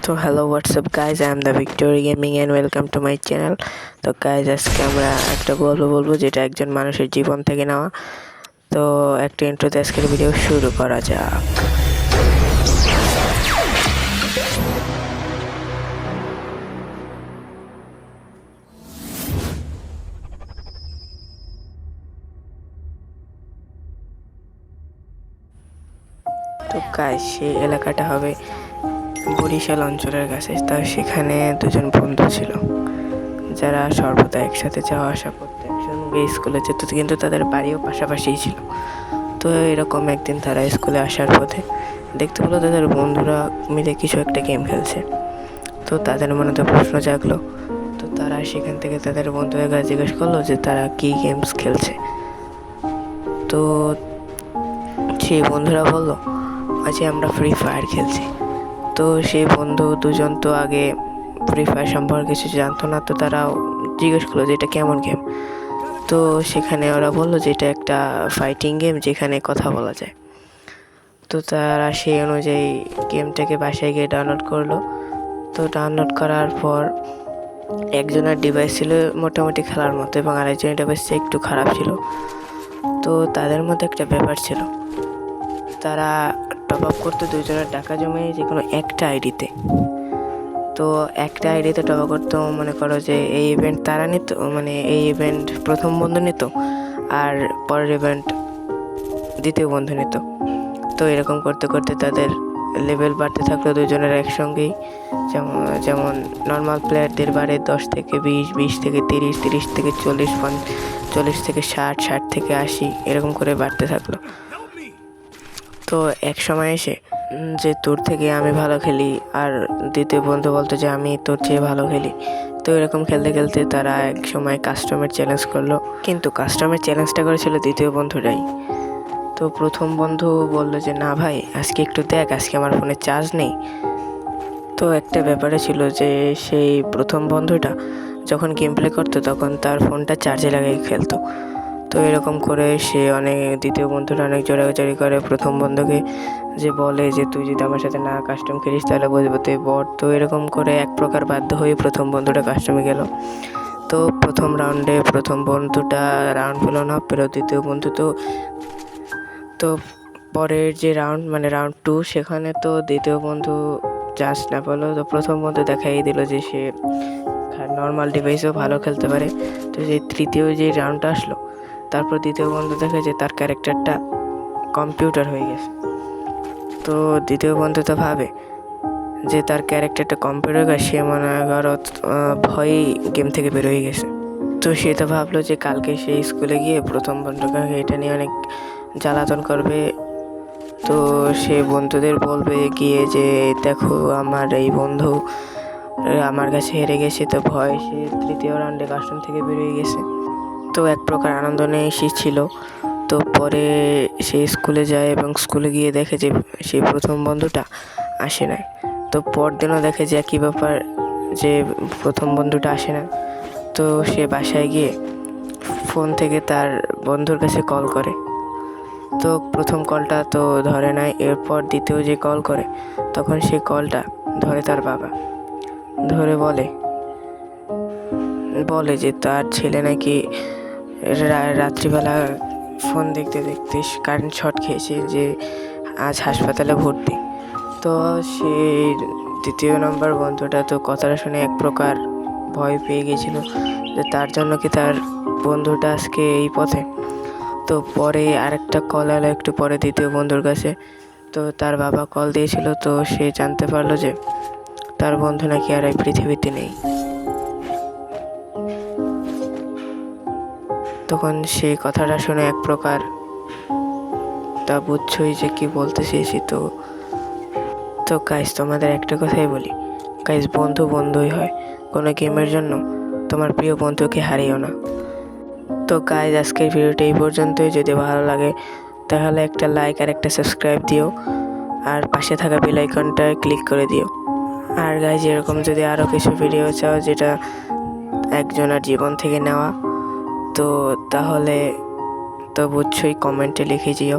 তো hello WhatsApp guys, I am the victory gaming and welcome to my channel. তো guys, আজকে আমরা একটা গল্প বলবো যেটা একজন মানুষের জীবন থেকে নেওয়া। তো একটা ইন্ট্রোতে আজকের ভিডিও শুরু করা যাক। তো গাইজ, সেই এলাকাটা হবে বরিশাল অঞ্চলের কাছে। তা সেখানে দুজন বন্ধু ছিল যারা সর্বদা একসাথে যাওয়া আসা করতো, একসঙ্গে স্কুলে যেত, কিন্তু তাদের বাড়িও পাশাপাশিই ছিল। তো এরকম একদিন তারা স্কুলে আসার পথে দেখতে পেলো তাদের বন্ধুরা মিলে কিছু একটা গেম খেলছে। তো তাদের মনে তো প্রশ্ন জাগলো। তো তারা সেখান থেকে তাদের বন্ধুদের কাছে জিজ্ঞেস করলো যে তারা কী গেমস খেলছে। তো সেই বন্ধুরা বললো আজ আমরা ফ্রি ফায়ার খেলছি। তো সেই বন্ধু দুজন তো আগে ফ্রি ফায়ার সম্পর্কে কিছু জানতো না, তো তারাও জিজ্ঞেস করলো যে এটা কেমন গেম। তো সেখানে ওরা বললো যে এটা একটা ফাইটিং গেম যেখানে কথা বলা যায়। তো তারা সেই অনুযায়ী গেমটাকে বাসায় গিয়ে ডাউনলোড করলো। তো ডাউনলোড করার পর একজনের ডিভাইস ছিল মোটামুটি খেলার মতো এবং আরেকজনের ডিভাইসটা একটু খারাপ ছিল। তো তাদের মধ্যে একটা ব্যাপার ছিল, তারা টপ আপ করতো দুজনের টাকা জমে যে কোনো একটা আইডিতে। তো একটা আইডিতে টপ আপ করতো, মনে করো যে এই ইভেন্ট তারা নিত, মানে এই ইভেন্ট প্রথম বন্ধু নিত আর পরের ইভেন্ট দ্বিতীয় বন্ধু নিত। তো এরকম করতে করতে তাদের লেভেল বাড়তে থাকলো দুজনের একসঙ্গেই। যেমন নর্মাল প্লেয়ারদের বাড়ে 10 থেকে 20, 20 থেকে 30, 30 থেকে 40, 40 থেকে 60, 60 থেকে 80 এরকম করে বাড়তে থাকলো। তো এক সময় এসে যে তোর থেকে আমি ভালো খেলি, আর দ্বিতীয় বন্ধু বলতো যে আমি তোর চেয়ে ভালো খেলি। তো এরকম খেলতে খেলতে তারা এক সময় কাস্টমের চ্যালেঞ্জ করলো, কিন্তু কাস্টমের চ্যালেঞ্জটা করেছিল দ্বিতীয় বন্ধুটাই। তো প্রথম বন্ধু বললো যে না ভাই, আজকে একটু দেখ, আজকে আমার ফোনে চার্জ নেই। তো একটা ব্যাপারে ছিল যে সেই প্রথম বন্ধুটা যখন গেম প্লে করতো তখন তার ফোনটা চার্জে লাগিয়ে খেলতো। তো এরকম করে সে দ্বিতীয় বন্ধুটা অনেক জোরাজোরি করে প্রথম বন্ধুকে, যে বলে যে তুই যদি আমার সাথে না কাস্টম খেলিস তাহলে বুঝবো তুই বট। তো এরকম করে এক প্রকার বাধ্য হয়ে প্রথম বন্ধুটা কাস্টমে গেল। তো প্রথম রাউন্ডে প্রথম বন্ধুটা রাউন্ড পেল না, পেল দ্বিতীয় বন্ধু। তো পরের যে রাউন্ড, মানে রাউন্ড 2, সেখানে তো দ্বিতীয় বন্ধু চান্স না পেলো। তো প্রথম বন্ধু দেখাই দিল যে সে নর্মাল ডিভাইসেও ভালো খেলতে পারে। তো যে তৃতীয় যে রাউন্ডটা আসলো, তারপর দ্বিতীয় বন্ধু দেখে যে তার ক্যারেক্টারটা কম্পিউটার হয়ে গেছে। তো দ্বিতীয় বন্ধু তো ভাবে যে তার ক্যারেক্টারটা কম্পিউটার হয়ে গেছে, সে মনে করো ভয়েই গেম থেকে বের হয়ে গেছে। তো সে তো ভাবলো যে কালকে সে স্কুলে গিয়ে প্রথম বন্ধুকে এটা নিয়ে অনেক জ্বালাতন করবে। তো সে বন্ধুদের বলবে গিয়ে যে দেখো আমার এই বন্ধু আমার কাছে হেরে গেছে। তো ভয় সে তৃতীয় রাউন্ডে কাস্টম থেকে বেরিয়ে গেছে। তো এক প্রকার আনন্দ নিয়ে এসেছিল। তো পরে সে স্কুলে যায় এবং স্কুলে গিয়ে দেখে যে সেই প্রথম বন্ধুটা আসে না। তো পরদিনও দেখে যে একই ব্যাপার, যে প্রথম বন্ধুটা আসে না। তো সে বাসায় গিয়ে ফোন থেকে তার বন্ধুর কাছে কল করে। তো প্রথম কলটা তো ধরে নাই, এরপর দ্বিতীয় যে কল করে তখন সেই কলটা ধরে তার বাবা। ধরে বলে যে তার ছেলে নাকি রাত্রিবেলা ফোন দেখতে দেখতে কারেন্ট শর্ট খেয়েছে, যে আজ হাসপাতালে ভর্তি। তো সেই দ্বিতীয় নম্বর বন্ধুটা তো কথাটা শুনে এক প্রকার ভয় পেয়ে গেছিল যে তার জন্য কি তার বন্ধুটা আজকে এই পথে। তো পরে আরেকটা কল এলো একটু পরে দ্বিতীয় বন্ধুর কাছে। তো তার বাবা কল দিয়েছিল। তো সে জানতে পারলো যে তার বন্ধু নাকি আর এই পৃথিবীতে নেই। তখন সেই কথাটা শুনে এক প্রকার, তা বুঝছই যে কি বলতে চেয়েছি। তো গাইস, তোমাদের একটা কথাই বলি, গাইস, বন্ধু বন্ধুই হয়। কোনো গেমের জন্য তোমার প্রিয় বন্ধুকে হারিও না। তো গাইস, আজকের ভিডিওটা এই পর্যন্তই। যদি ভালো লাগে তাহলে একটা লাইক আর একটা সাবস্ক্রাইব দিও, আর পাশে থাকা বেল আইকনটা ক্লিক করে দিও। আর গাইস, এরকম যদি আরও কিছু ভিডিও চাও যেটা একজনের জীবন থেকে নেওয়া, তো তাহলে তো বুঝছই, কমেন্টে লিখে দিও।